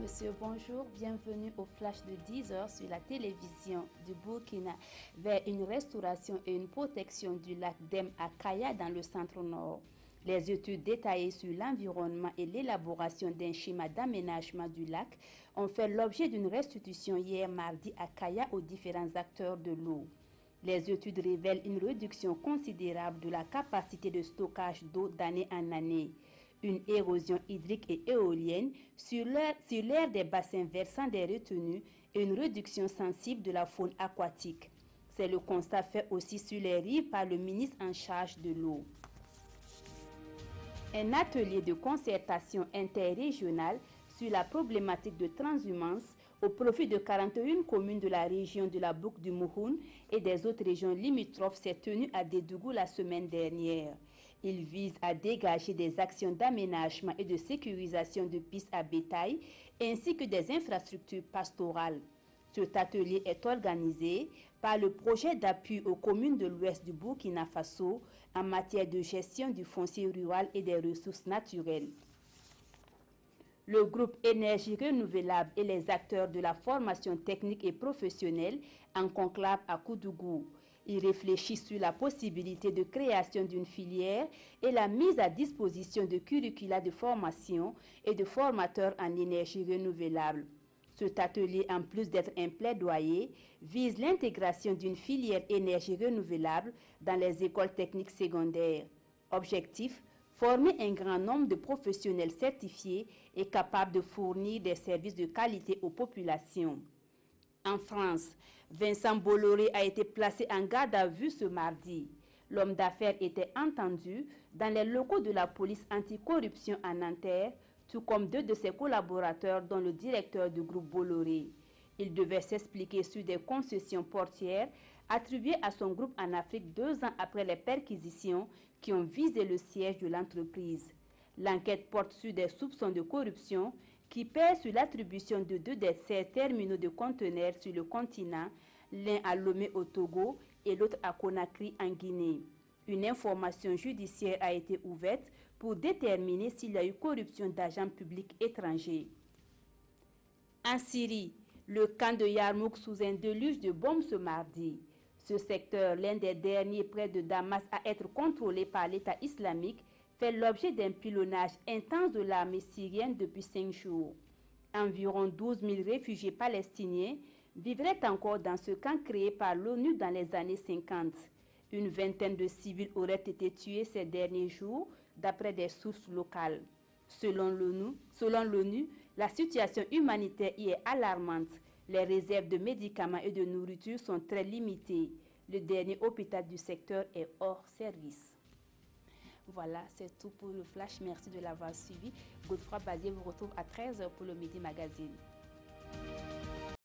monsieur, bonjour, bienvenue au flash de 10 heures sur la télévision du Burkina vers une restauration et une protection du lac Dem à Kaya dans le centre-nord. Les études détaillées sur l'environnement et l'élaboration d'un schéma d'aménagement du lac ont fait l'objet d'une restitution hier mardi à Kaya aux différents acteurs de l'eau. Les études révèlent une réduction considérable de la capacité de stockage d'eau d'année en année, une érosion hydrique et éolienne sur l'aire des bassins versants des retenues et une réduction sensible de la faune aquatique. C'est le constat fait aussi sur les rives par le ministre en charge de l'eau. Un atelier de concertation interrégionale sur la problématique de transhumance au profit de 41 communes de la région de la boucle du Mouhoun et des autres régions limitrophes s'est tenu à Dédougou la semaine dernière. Il vise à dégager des actions d'aménagement et de sécurisation de pistes à bétail ainsi que des infrastructures pastorales. Cet atelier est organisé par le projet d'appui aux communes de l'ouest du Burkina Faso en matière de gestion du foncier rural et des ressources naturelles. Le groupe Énergie Renouvelable et les acteurs de la formation technique et professionnelle en conclave à Koudougou. Ils réfléchissent sur la possibilité de création d'une filière et la mise à disposition de curricula de formation et de formateurs en énergie renouvelable. Cet atelier, en plus d'être un plaidoyer, vise l'intégration d'une filière énergie renouvelable dans les écoles techniques secondaires. Objectif: former un grand nombre de professionnels certifiés et capables de fournir des services de qualité aux populations. En France, Vincent Bolloré a été placé en garde à vue ce mardi. L'homme d'affaires était entendu dans les locaux de la police anticorruption à Nanterre, tout comme deux de ses collaborateurs, dont le directeur du groupe Bolloré. Il devait s'expliquer sur des concessions portières attribuées à son groupe en Afrique 2 ans après les perquisitions qui ont visé le siège de l'entreprise. L'enquête porte sur des soupçons de corruption qui pèsent sur l'attribution de deux de ces terminaux de conteneurs sur le continent, l'un à Lomé au Togo et l'autre à Conakry en Guinée. Une information judiciaire a été ouverte pour déterminer s'il y a eu corruption d'agents publics étrangers. En Syrie, le camp de Yarmouk sous un déluge de bombes ce mardi. Ce secteur, l'un des derniers près de Damas à être contrôlé par l'État islamique, fait l'objet d'un pilonnage intense de l'armée syrienne depuis 5 jours. Environ 12 000 réfugiés palestiniens vivraient encore dans ce camp créé par l'ONU dans les années 50. Une vingtaine de civils auraient été tués ces derniers jours, d'après des sources locales. Selon l'ONU, la situation humanitaire y est alarmante. Les réserves de médicaments et de nourriture sont très limitées. Le dernier hôpital du secteur est hors service. Voilà, c'est tout pour le flash. Merci de l'avoir suivi. Godefroy Bazier vous retrouve à 13 h pour le Midi Magazine.